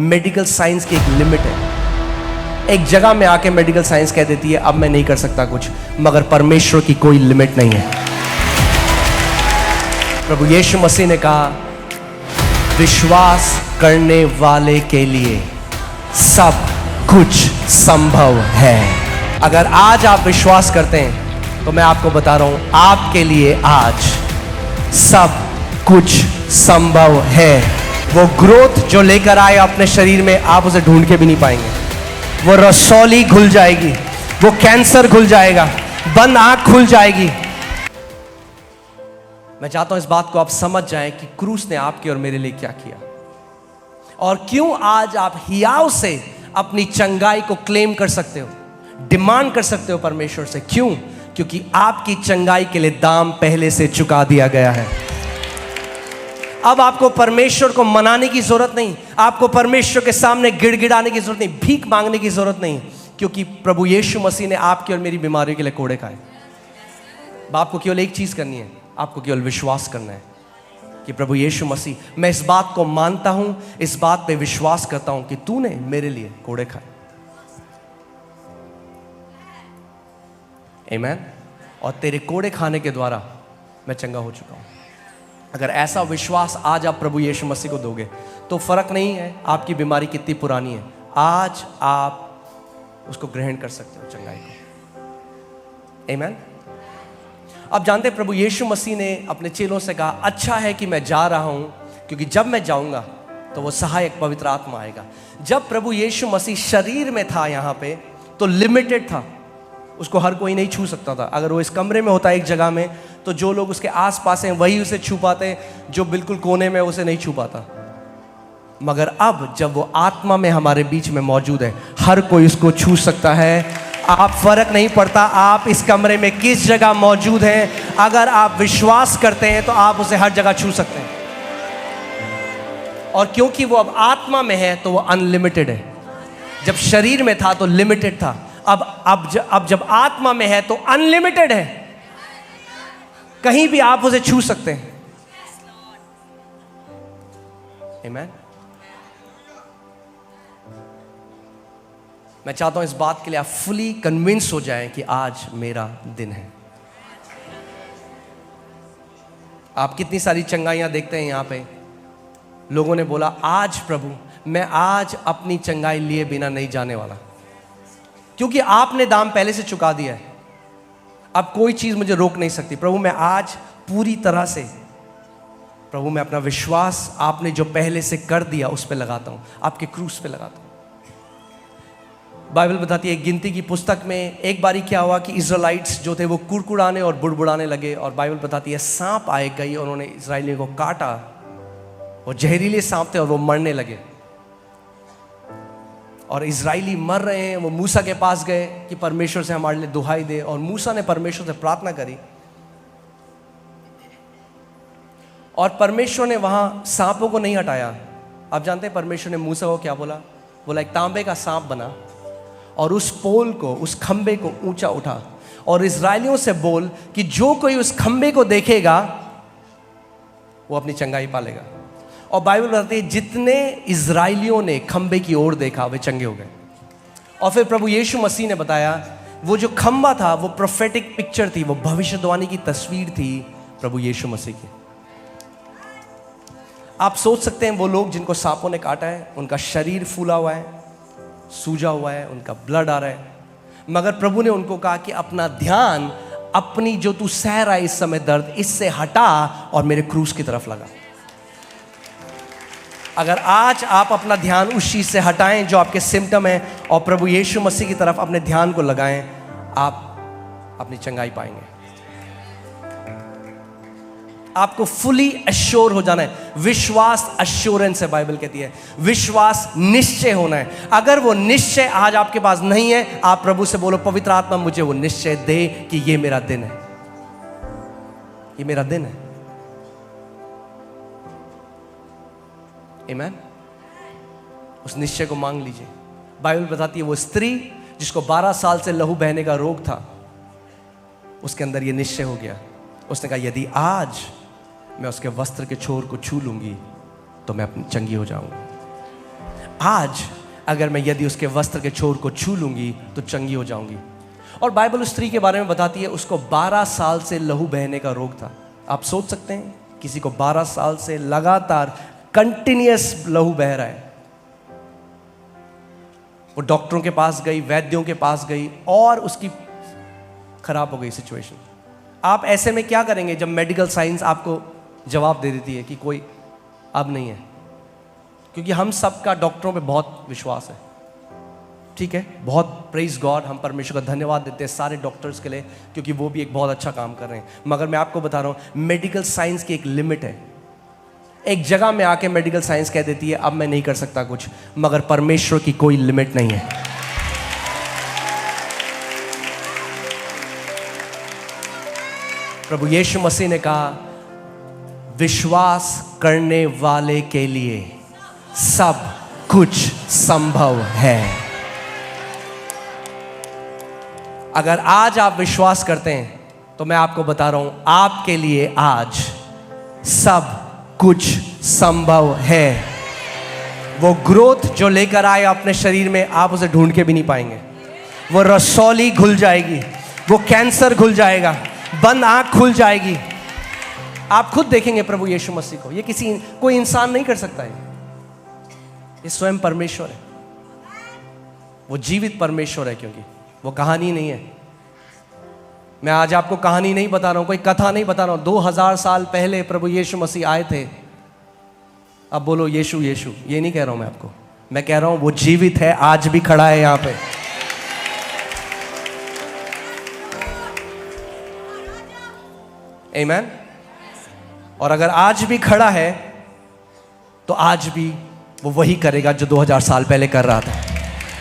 Medical science की एक limit है। एक जगह में आके मेडिकल साइंस कह देती है अब मैं नहीं कर सकता कुछ, मगर परमेश्वर की कोई लिमिट नहीं है। प्रभु यीशु मसीह ने कहा विश्वास करने वाले के लिए सब कुछ संभव है। अगर आज आप विश्वास करते हैं तो मैं आपको बता रहा हूं आपके लिए आज सब कुछ संभव है। वो ग्रोथ जो लेकर आए अपने शरीर में आप उसे ढूंढ के भी नहीं पाएंगे। वो रसौली खुल जाएगी, वो कैंसर खुल जाएगा, बंद आंख खुल जाएगी। मैं चाहता हूं इस बात को आप समझ जाएं कि क्रूस ने आपके और मेरे लिए क्या किया और क्यों आज आप हियाव से अपनी चंगाई को क्लेम कर सकते हो, डिमांड कर सकते हो परमेश्वर से। क्यों? क्योंकि आपकी चंगाई के लिए दाम पहले से चुका दिया गया है। अब आपको परमेश्वर को मनाने की जरूरत नहीं, आपको परमेश्वर के सामने गिड़गिड़ाने की जरूरत नहीं, भीख मांगने की जरूरत नहीं, क्योंकि प्रभु यीशु मसीह ने आपकी और मेरी बीमारियों के लिए कोड़े खाए। आपको केवल एक चीज करनी है, आपको केवल विश्वास करना है कि प्रभु यीशु मसीह, मैं इस बात को मानता हूं, इस बात पे विश्वास करता हूं कि तूने मेरे लिए कोड़े खाए। आमीन। और तेरे कोड़े खाने के द्वारा मैं चंगा हो चुका हूं। अगर ऐसा विश्वास आज आप प्रभु यीशु मसीह को दोगे तो फर्क नहीं है आपकी बीमारी कितनी पुरानी है, आज आप उसको ग्रहण कर सकते हो, चंगाई को। आमीन। आप जानते हैं प्रभु यीशु मसीह ने अपने चेलों से कहा अच्छा है कि मैं जा रहा हूं, क्योंकि जब मैं जाऊंगा तो वो सहायक पवित्र आत्मा आएगा। जब प्रभु यीशु मसीह शरीर में था यहाँ पे तो लिमिटेड था, उसको हर कोई नहीं छू सकता था। अगर वो इस कमरे में होता एक जगह में तो जो लोग उसके आसपास हैं वही उसे छू पाते, जो बिल्कुल कोने में उसे नहीं छू पाता। मगर अब जब वो आत्मा में हमारे बीच में मौजूद है, हर कोई उसको छू सकता है। आप फर्क नहीं पड़ता आप इस कमरे में किस जगह मौजूद हैं, अगर आप विश्वास करते हैं तो आप उसे हर जगह छू सकते हैं। और क्योंकि वो अब आत्मा में है तो वो अनलिमिटेड है। जब शरीर में था तो लिमिटेड था, अब जब आत्मा में है तो अनलिमिटेड है। कहीं भी आप उसे छू सकते हैं। आमीन। मैं चाहता हूं इस बात के लिए आप फुली कन्विंस हो जाएं कि आज मेरा दिन है। आप कितनी सारी चंगाइयां देखते हैं यहां पे। लोगों ने बोला आज प्रभु मैं आज अपनी चंगाई लिए बिना नहीं जाने वाला, क्योंकि आपने दाम पहले से चुका दिया है। अब कोई चीज मुझे रोक नहीं सकती। प्रभु मैं आज पूरी तरह से, प्रभु मैं अपना विश्वास आपने जो पहले से कर दिया उस पे लगाता हूं, आपके क्रूस पे लगाता हूं। बाइबल बताती है गिनती की पुस्तक में एक बारी क्या हुआ कि इजराइलाइट्स जो थे वो कुड़कुड़ाने और बुड़बुड़ाने लगे, और बाइबल बताती है सांप आए गई और उन्होंने इजराइलियों को काटा, और जहरीले सांप थे और वो मरने लगे। और इजराइली मर रहे हैं, वो मूसा के पास गए कि परमेश्वर से हमारे लिए दुहाई दे, और मूसा ने परमेश्वर से प्रार्थना करी और परमेश्वर ने वहां सांपों को नहीं हटाया। आप जानते हैं परमेश्वर ने मूसा को क्या बोला? बोला एक तांबे का सांप बना और उस पोल को, उस खंबे को ऊंचा उठा और इजराइलियों से बोल कि जो कोई उस खंबे को देखेगा वो अपनी चंगाई पालेगा। और बाइबल बताती है जितने इजराइलियों ने खंबे की ओर देखा वे चंगे हो गए। और फिर प्रभु यीशु मसीह ने बताया वो जो खंबा था वो प्रोफेटिक पिक्चर थी, वो भविष्यवाणी की तस्वीर थी प्रभु यीशु मसीह की। आप सोच सकते हैं वो लोग जिनको सांपों ने काटा है उनका शरीर फूला हुआ है, सूजा हुआ है, उनका ब्लड आ रहा है, मगर प्रभु ने उनको कहा कि अपना ध्यान अपनी जो तू सह रहा है इस समय दर्द, इससे हटा और मेरे क्रूस की तरफ लगा। अगर आज आप अपना ध्यान उस चीज से हटाएं जो आपके सिम्टम है और प्रभु यीशु मसीह की तरफ अपने ध्यान को लगाएं, आप अपनी चंगाई पाएंगे। आपको फुली एश्योर हो जाना है। विश्वास एश्योरेंस है, बाइबल कहती है विश्वास निश्चय होना है। अगर वो निश्चय आज आपके पास नहीं है, आप प्रभु से बोलो पवित्र आत्मा मुझे वो निश्चय दे कि ये मेरा दिन है, ये मेरा दिन है। आमीन। उस निश्चय को मांग लीजिए। बाइबल बताती है वो स्त्री जिसको 12 साल से लहू बहने का रोग था, उसके अंदर ये निश्चय हो गया। उसने कहा यदि आज मैं उसके वस्त्र के छोर को छू लूंगी तो मैं अपनी चंगी हो जाऊंगी। आज अगर मैं यदि उसके वस्त्र के छोर को छू लूंगी तो चंगी हो जाऊंगी। और बाइबल उस स्त्री के बारे में बताती है, उसको 12 साल से लहू बहने का रोग था। आप सोच सकते हैं, किसी को 12 साल से लगातार कंटिन्यूअस लहू बह रहा है। वो डॉक्टरों के पास गई, वैद्यों के पास गई और उसकी खराब हो गई सिचुएशन। आप ऐसे में क्या करेंगे जब मेडिकल साइंस आपको जवाब दे देती है कि कोई अब नहीं है? क्योंकि हम सबका डॉक्टरों पे बहुत विश्वास है, ठीक है, बहुत प्रेज गॉड, हम परमेश्वर का धन्यवाद देते हैं सारे डॉक्टर्स के लिए, क्योंकि वो भी एक बहुत अच्छा काम कर रहे हैं। मगर मैं आपको बता रहा हूं, मेडिकल साइंस की एक लिमिट है। एक जगह में आके मेडिकल साइंस कह देती है अब मैं नहीं कर सकता कुछ, मगर परमेश्वर की कोई लिमिट नहीं है। प्रभु यीशु मसीह ने कहा, विश्वास करने वाले के लिए सब कुछ संभव है। अगर आज आप विश्वास करते हैं तो मैं आपको बता रहा हूं, आपके लिए आज सब कुछ संभव है। वो ग्रोथ जो लेकर आए अपने शरीर में, आप उसे ढूंढ के भी नहीं पाएंगे। वो रसौली खुल जाएगी, वो कैंसर खुल जाएगा, बंद आंख खुल जाएगी। आप खुद देखेंगे प्रभु यीशु मसीह को। ये कोई इंसान नहीं कर सकता है, ये स्वयं परमेश्वर है। वो जीवित परमेश्वर है, क्योंकि वो कहानी नहीं है। मैं आज आपको कहानी नहीं बता रहा हूं, कोई कथा नहीं बता रहा हूं। 2000 साल पहले प्रभु यीशु मसीह आए थे। अब बोलो यीशु यीशु, ये नहीं कह रहा हूं मैं आपको, मैं कह रहा हूं वो जीवित है, आज भी खड़ा है यहां पे। आमीन। और अगर आज भी खड़ा है तो आज भी वो वही करेगा जो 2000 साल पहले कर रहा था।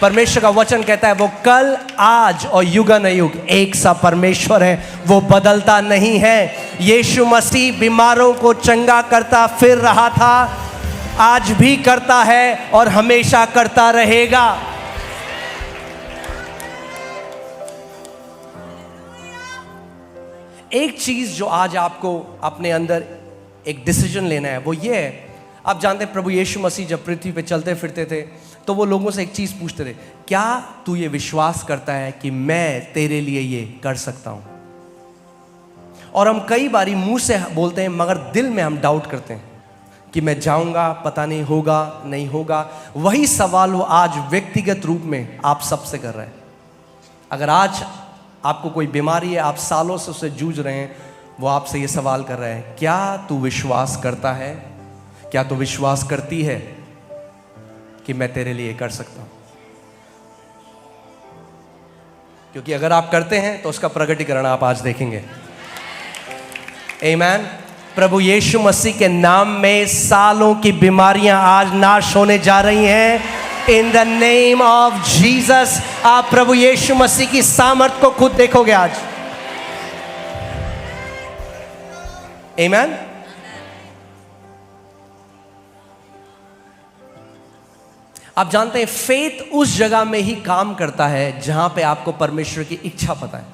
परमेश्वर का वचन कहता है वो कल, आज और युगानुयुग एक सा परमेश्वर है, वो बदलता नहीं है। यीशु मसीह बीमारों को चंगा करता फिर रहा था, आज भी करता है और हमेशा करता रहेगा। एक चीज जो आज आपको अपने अंदर एक डिसीजन लेना है, वो ये है, आप जानते हैं प्रभु यीशु मसीह जब पृथ्वी पे चलते फिरते थे तो वो लोगों से एक चीज पूछते थे, क्या तू ये विश्वास करता है कि मैं तेरे लिए ये कर सकता हूं? और हम कई बारी मुंह से बोलते हैं मगर दिल में हम डाउट करते हैं कि मैं जाऊंगा, पता नहीं होगा नहीं होगा। वही सवाल वो आज व्यक्तिगत रूप में आप सबसे कर रहे हैं। अगर आज आपको कोई बीमारी है, आप सालों से उससे जूझ रहे हैं, वो आपसे ये सवाल कर रहे हैं, क्या तू विश्वास करता है, क्या तू विश्वास करती है कि मैं तेरे लिए कर सकता हूं? क्योंकि अगर आप करते हैं तो उसका प्रकटीकरण आप आज देखेंगे। आमीन। प्रभु यीशु मसीह के नाम में सालों की बीमारियां आज नाश होने जा रही हैं। In the name of Jesus. आप प्रभु यीशु मसीह की सामर्थ को खुद देखोगे आज। आमीन। आप जानते हैं फेथ उस जगह में ही काम करता है जहां पे आपको परमेश्वर की इच्छा पता है।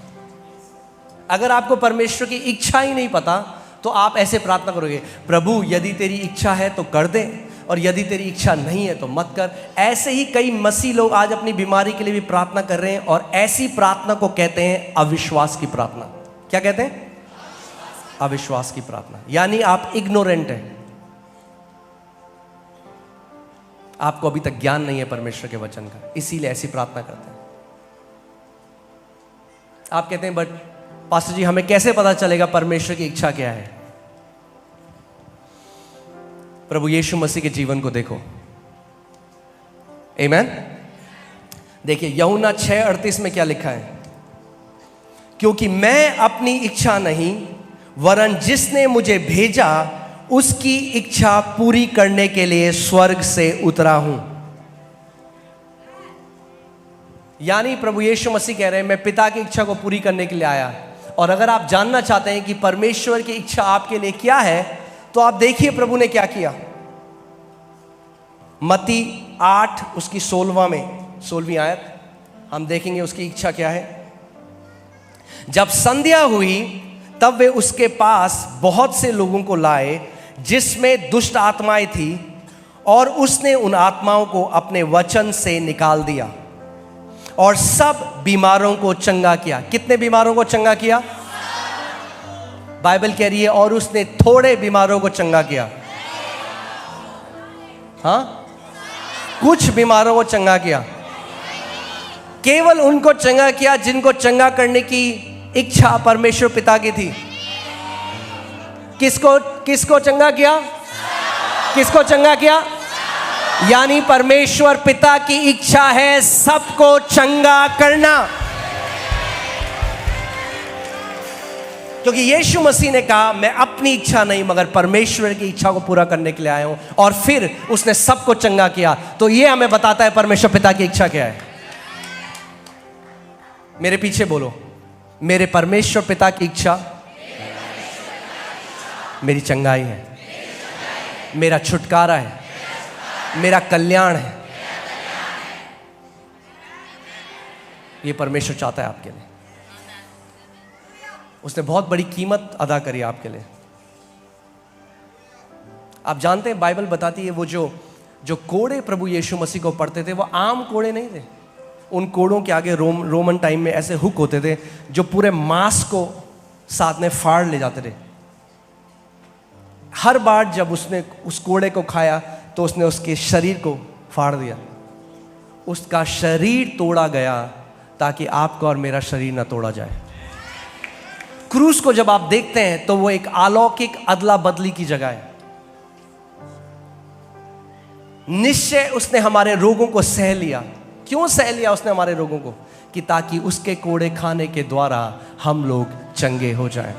अगर आपको परमेश्वर की इच्छा ही नहीं पता तो आप ऐसे प्रार्थना करोगे, प्रभु यदि तेरी इच्छा है तो कर दे और यदि तेरी इच्छा नहीं है तो मत कर। ऐसे ही कई मसीह लोग आज अपनी बीमारी के लिए भी प्रार्थना कर रहे हैं और ऐसी प्रार्थना को कहते हैं अविश्वास की प्रार्थना। क्या कहते हैं? अविश्वास की प्रार्थना। यानी आप इग्नोरेंट हैं, आपको अभी तक ज्ञान नहीं है परमेश्वर के वचन का, इसीलिए ऐसी प्रार्थना करते हैं। आप कहते हैं बट पास्टर जी हमें कैसे पता चलेगा परमेश्वर की इच्छा क्या है? प्रभु यीशु मसीह के जीवन को देखो। आमीन। देखिए यूहन्ना 6:38 में क्या लिखा है, क्योंकि मैं अपनी इच्छा नहीं वरन जिसने मुझे भेजा उसकी इच्छा पूरी करने के लिए स्वर्ग से उतरा हूं। यानी प्रभु यीशु मसीह कह रहे हैं मैं पिता की इच्छा को पूरी करने के लिए आया। और अगर आप जानना चाहते हैं कि परमेश्वर की इच्छा आपके लिए क्या है तो आप देखिए प्रभु ने क्या किया। मत्ती 8 उसकी 16वीं आयत हम देखेंगे उसकी इच्छा क्या है। जब संध्या हुई तब वे उसके पास बहुत से लोगों को लाए जिसमें दुष्ट आत्माएं थी और उसने उन आत्माओं को अपने वचन से निकाल दिया और सब बीमारों को चंगा किया। कितने बीमारों को चंगा किया? बाइबल कह रही है और उसने थोड़े बीमारों को चंगा किया। हाँ, कुछ बीमारों को चंगा किया। केवल उनको चंगा किया जिनको चंगा करने की इच्छा परमेश्वर पिता की थी। किसको चंगा किया? किसको चंगा किया? यानी परमेश्वर पिता की इच्छा है सबको चंगा करना, क्योंकि यीशु मसीह ने कहा मैं अपनी इच्छा नहीं मगर परमेश्वर की इच्छा को पूरा करने के लिए आया हूं, और फिर उसने सबको चंगा किया। तो यह हमें बताता है परमेश्वर पिता की इच्छा क्या है। मेरे पीछे बोलो, मेरे परमेश्वर पिता की इच्छा मेरी चंगाई है, मेरा छुटकारा है, मेरा कल्याण है। ये परमेश्वर चाहता है आपके लिए। उसने बहुत बड़ी कीमत अदा करी आपके लिए। आप जानते हैं बाइबल बताती है वो जो कोड़े प्रभु यीशु मसीह को पढ़ते थे वो आम कोड़े नहीं थे। उन कोड़ों के आगे रोमन टाइम में ऐसे हुक होते थे जो पूरे मांस को साथ में फाड़ ले जाते थे। हर बार जब उसने उस कोड़े को खाया तो उसने उसके शरीर को फाड़ दिया। उसका शरीर तोड़ा गया ताकि आपका और मेरा शरीर ना तोड़ा जाए। क्रूस को जब आप देखते हैं तो वो एक अलौकिक अदला बदली की जगह है। निश्चय उसने हमारे रोगों को सह लिया। क्यों सह लिया उसने हमारे रोगों को? कि ताकि उसके कोड़े खाने के द्वारा हम लोग चंगे हो जाएं।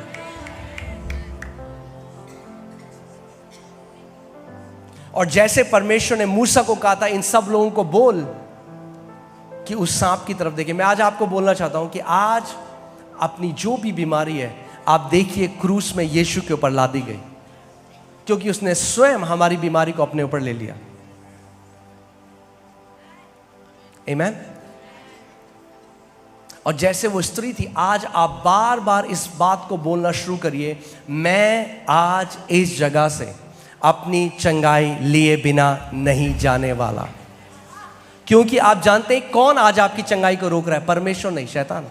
और जैसे परमेश्वर ने मूसा को कहा था इन सब लोगों को बोल कि उस सांप की तरफ देखिए, मैं आज आपको बोलना चाहता हूं कि आज अपनी जो भी बीमारी है आप देखिए क्रूस में यीशु के ऊपर लादी गई, क्योंकि उसने स्वयं हमारी बीमारी को अपने ऊपर ले लिया। आमीन। और जैसे वो स्त्री थी, आज आप बार बार इस बात को बोलना शुरू करिए, मैं आज इस जगह से अपनी चंगाई लिए बिना नहीं जाने वाला। क्योंकि आप जानते हैं कौन आज आपकी चंगाई को रोक रहा है? परमेश्वर नहीं, शैतान।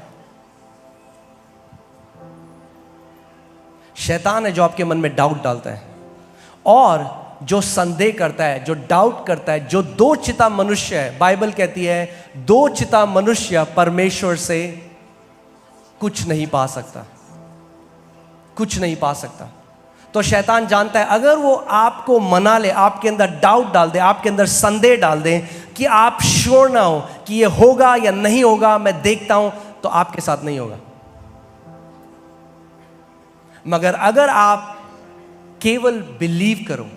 शैतान है जो आपके मन में डाउट डालता है और जो संदेह करता है, जो डाउट करता है, जो दो चिता मनुष्य है। बाइबल कहती है दो चिता मनुष्य परमेश्वर से कुछ नहीं पा सकता, कुछ नहीं पा सकता। तो शैतान जानता है अगर वो आपको मना ले, आपके अंदर डाउट डाल दे, आपके अंदर संदेह डाल दे कि आप श्योर ना हो कि ये होगा या नहीं होगा, मैं देखता हूं, तो आपके साथ नहीं होगा। मगर अगर आप केवल बिलीव करो,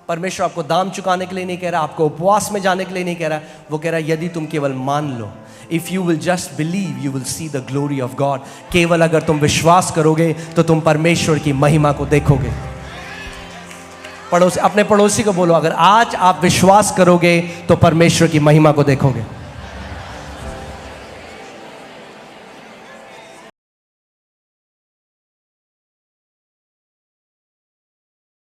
परमेश्वर आपको दाम चुकाने के लिए नहीं कह रहा, आपको उपवास में जाने के लिए नहीं कह रहा, वो कह रहा है यदि तुम केवल मान लो, if you will just believe you will see the glory of God. केवल अगर तुम विश्वास करोगे तो तुम परमेश्वर की महिमा को देखोगे। अपने पड़ोसी को बोलो, अगर आज आप विश्वास करोगे तो परमेश्वर की महिमा को देखोगे।